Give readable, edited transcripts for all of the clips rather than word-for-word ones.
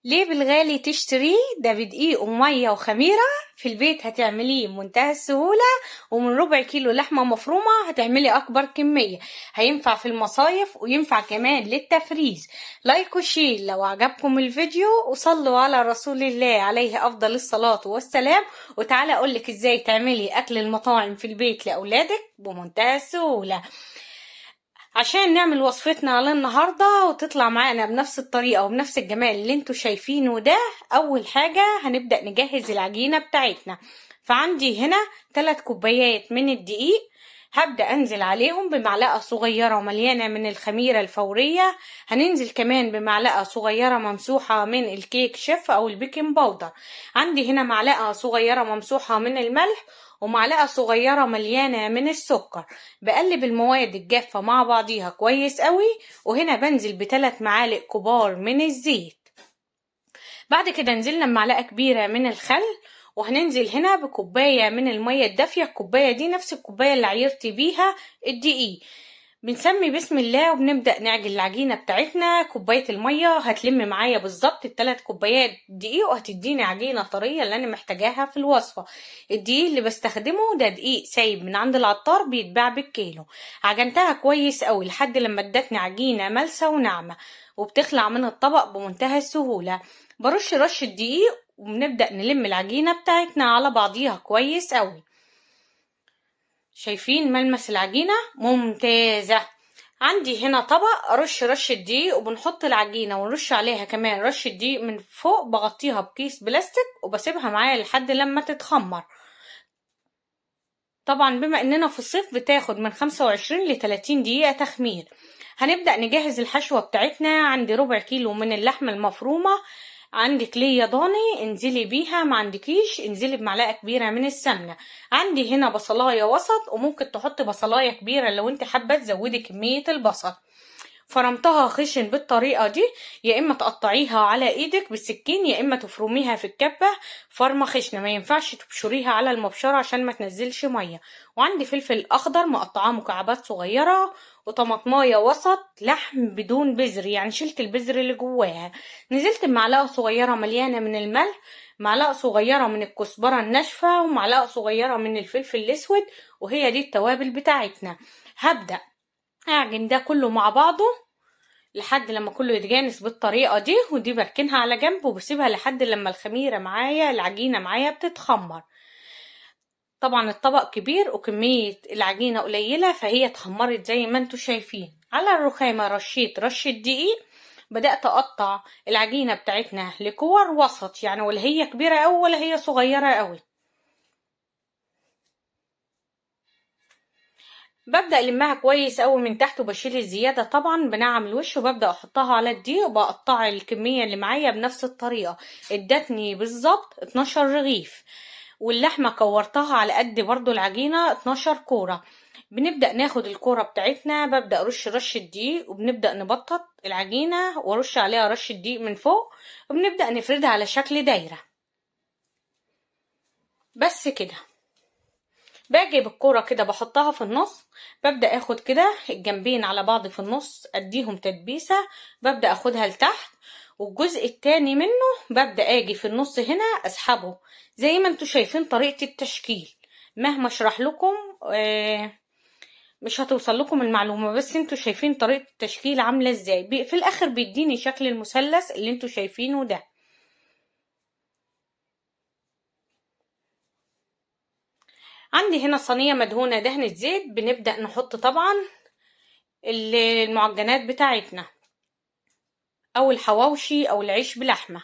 ليه بالغالي تشتريه؟ ده بدقيق ومية وخميرة في البيت هتعمليه بمنتهى السهولة، ومن ربع كيلو لحمة مفرومة هتعملي أكبر كمية. هينفع في المصايف وينفع كمان للتفريز. لايك وشير لو عجبكم الفيديو، وصلوا على رسول الله عليه أفضل الصلاة والسلام. وتعالى أقولك إزاي تعملي أكل المطاعم في البيت لأولادك بمنتهى السهولة. عشان نعمل وصفتنا للنهاردة وتطلع معانا بنفس الطريقة وبنفس الجمال اللي انتوا شايفينه ده، اول حاجة هنبدأ نجهز العجينة بتاعتنا. فعندي هنا 3 كوبايات من الدقيق، هبدأ انزل عليهم بمعلقة صغيرة مليانة من الخميرة الفورية. هننزل كمان بمعلقة صغيرة ممسوحة من الكيك شيف او البيكنج باودر. عندي هنا معلقة صغيرة ممسوحة من الملح، ومعلقة صغيرة مليانة من السكر. بقلب المواد الجافة مع بعضيها كويس قوي، وهنا بنزل ب3 معالق كبار من الزيت. بعد كده نزلنا بمعلقة كبيرة من الخل، وهننزل هنا بكوباية من المية الدافية. الكوباية دي نفس الكوباية اللي عيرت بيها الدقيق. بنسمي بسم الله وبنبدأ نعجن العجينة بتاعتنا. كوباية المية هتلم معايا بالظبط ال3 كوبايات دقيق، وهتديني عجينة طرية اللي انا محتاجاها في الوصفة. الدقيق اللي بستخدمه ده دقيق سايب من عند العطار، بيتباع بالكيلو. عجنتها كويس قوي لحد لما ادتني عجينة ملسة وناعمة، وبتخلع من الطبق بمنتهى السهولة. برش رش الدقيق، وبنبدأ نلم العجينة بتاعتنا على بعضيها كويس قوي. شايفين ملمس العجينة ممتازة. عندي هنا طبق ارش رش الدقيق، وبنحط العجينة ونرش عليها كمان رش الدقيق من فوق. بغطيها بكيس بلاستيك وبسيبها معايا لحد لما تتخمر. طبعا بما اننا في الصيف بتاخد من 25 ل 30 دقيقة تخمير. هنبدأ نجهز الحشوة بتاعتنا. عندي ربع كيلو من اللحمة المفرومة. عندك ليا ضاني انزلي بيها، ما عندكيش انزلي بمعلقة كبيرة من السمنة. عندي هنا بصلاية وسط، وممكن تحطي بصلاية كبيرة لو انت حابة تزودي كمية البصل. فرمتها خشن بالطريقة دي، يا اما تقطعيها على ايدك بالسكين، يا اما تفرميها في الكبة فرمة خشنة. ما ينفعش تبشريها على المبشرة عشان ما تنزلش مية. وعندي فلفل اخضر مقطعاه مكعبات صغيرة، وطماطمايه وسط لحم بدون بذر، يعني شلت البذر اللي جواها. نزلت بمعلقة صغيرة مليانة من الملح، معلقة صغيرة من الكزبرة الناشفة، ومعلقة صغيرة من الفلفل الاسود. وهي دي التوابل بتاعتنا. هبدأ اعجن ده كله مع بعضه لحد لما كله يتجانس بالطريقة دي. ودي بركنها على جنب وبسيبها لحد لما الخميرة معايا العجينة معايا بتتخمر. طبعا الطبق كبير وكمية العجينة قليلة، فهي اتخمرت زي ما انتوا شايفين. على الرخامة رشيت رشة دقيق. بدأت اقطع العجينة بتاعتنا لكور وسط، يعني ولا هي كبيرة اوي ولا هي صغيرة اوي. ببدأ ألمها كويس أوي من تحت، وبشيل الزيادة طبعا بنعم الوش، وببدأ أحطها على الدقيق، وبقطع الكمية اللي معايا بنفس الطريقة. ادتني بالظبط 12 رغيف، واللحمة كورتها على قد برضو العجينة 12 كورة. بنبدأ ناخد الكورة بتاعتنا، ببدأ رش الدقيق، وبنبدأ نبطط العجينة وارش عليها رش الدقيق من فوق، وبنبدأ نفردها على شكل دايرة. بس كده. باجي بالكورة كده بحطها في النص. ببدأ اخد كده الجنبين على بعض في النص، اديهم تدبيسة. ببدأ اخدها لتحت، والجزء التاني منه ببدأ اجي في النص هنا اسحبه زي ما انتوا شايفين طريقة التشكيل. مهما اشرح لكم مش هتوصل لكم المعلومة، بس انتوا شايفين طريقة التشكيل عاملة ازاي. في الاخر بيديني شكل المثلث اللي انتوا شايفينه ده. عندي هنا صينية مدهونة دهنة زيت. بنبدأ نحط طبعا المعجنات بتاعتنا، او الحواوشي او العيش بلحمة.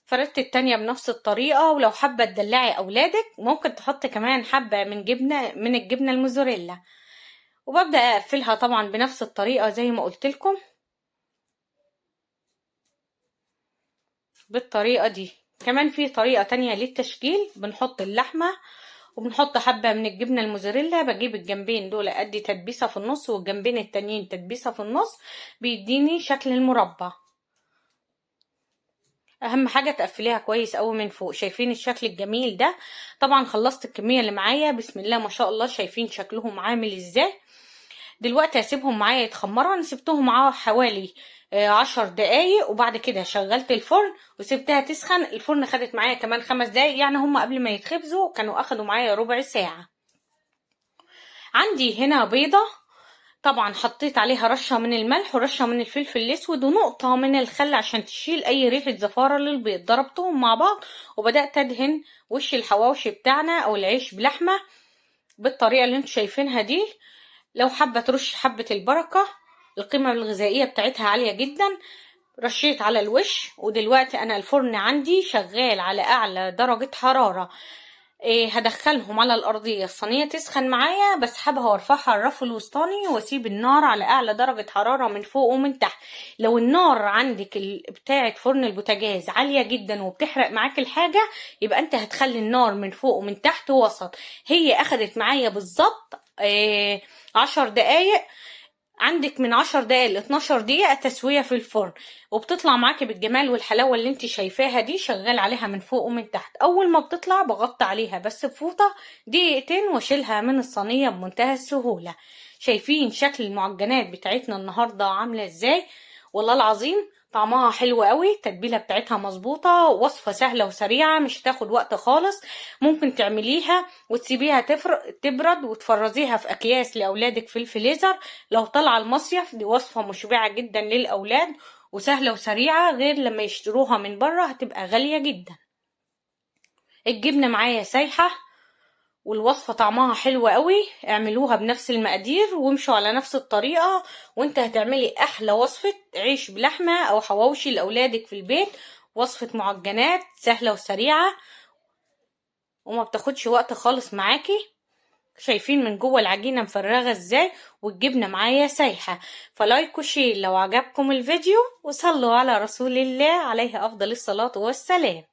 فردت التانية بنفس الطريقة. ولو حابة تدلعي اولادك ممكن تحط كمان حبة من الجبنة الموزاريلا. وببدأ اقفلها طبعا بنفس الطريقة زي ما قلت لكم بالطريقة دي. كمان في طريقة تانية للتشكيل. بنحط اللحمة وبنحط حبة من الجبنة الموزاريلا. بجيب الجنبين دول ادي تدبيسة في النص، والجنبين التانيين تدبيسة في النص، بيديني شكل المربع. اهم حاجة تقفليها كويس قوي من فوق. شايفين الشكل الجميل ده؟ طبعا خلصت الكمية اللي معايا. بسم الله ما شاء الله. شايفين شكلهم عامل ازاي؟ دلوقتي هسيبهم معايا يتخمروا. انا سبتهم معاه حوالي 10 دقايق، وبعد كده شغلت الفرن وسبتها تسخن. الفرن خدت معايا كمان 5 دقايق، يعني هم قبل ما يتخبزوا كانوا اخدوا معايا ربع ساعة. عندي هنا بيضة، طبعا حطيت عليها رشة من الملح ورشة من الفلفل الاسود ونقطة من الخل عشان تشيل اي ريحة زفارة للبيض. ضربتهم مع بعض وبدأت ادهن وش الحواوشي بتاعنا او العيش بلحمة بالطريقة اللي انتوا شايفينها دي. لو حابة ترش حبة البركة، القيمة الغذائية بتاعتها عالية جدا. رشيت على الوش، ودلوقتي انا الفرن عندي شغال على اعلى درجة حرارة. هدخلهم على الارضية، الصينية تسخن معايا، بسحبها وارفعها الرف الوسطاني واسيب النار على اعلى درجة حرارة من فوق ومن تحت. لو النار عندك بتاعة فرن البوتاجاز عالية جدا وبتحرق معاك الحاجة، يبقى انت هتخلي النار من فوق ومن تحت وسط. هي اخدت معايا بالظبط 10 دقايق. عندك من 10 دقايق ل 12 دقيقة تسوية في الفرن، وبتطلع معاكي بالجمال والحلاوة اللي انت شايفاها دي. شغال عليها من فوق ومن تحت. اول ما بتطلع بغطي عليها بس بفوطة دقيقتين واشيلها من الصينية بمنتهى السهولة. شايفين شكل المعجنات بتاعتنا النهاردة عاملة ازاي؟ والله العظيم طعمها حلو قوي، التتبيله بتاعتها مظبوطه، وصفه سهله وسريعه مش هتاخد وقت خالص. ممكن تعمليها وتسيبيها تبرد وتفرزيها في اكياس لاولادك في الفريزر لو طالعه المصيف. دي وصفه مشبعه جدا للاولاد وسهله وسريعه، غير لما يشتروها من بره هتبقى غاليه جدا. الجبنه معايا سايحه والوصفة طعمها حلو قوي. اعملوها بنفس المقادير وامشوا على نفس الطريقة، وانت هتعملي احلى وصفة عيش بلحمة او حواوشي لاولادك في البيت. وصفة معجنات سهلة وسريعة وما بتاخدش وقت خالص معاكي. شايفين من جوه العجينة مفرغة ازاي، والجبنة معايا سايحة. فلايك وشير لو عجبكم الفيديو، وصلوا على رسول الله عليه افضل الصلاة والسلام.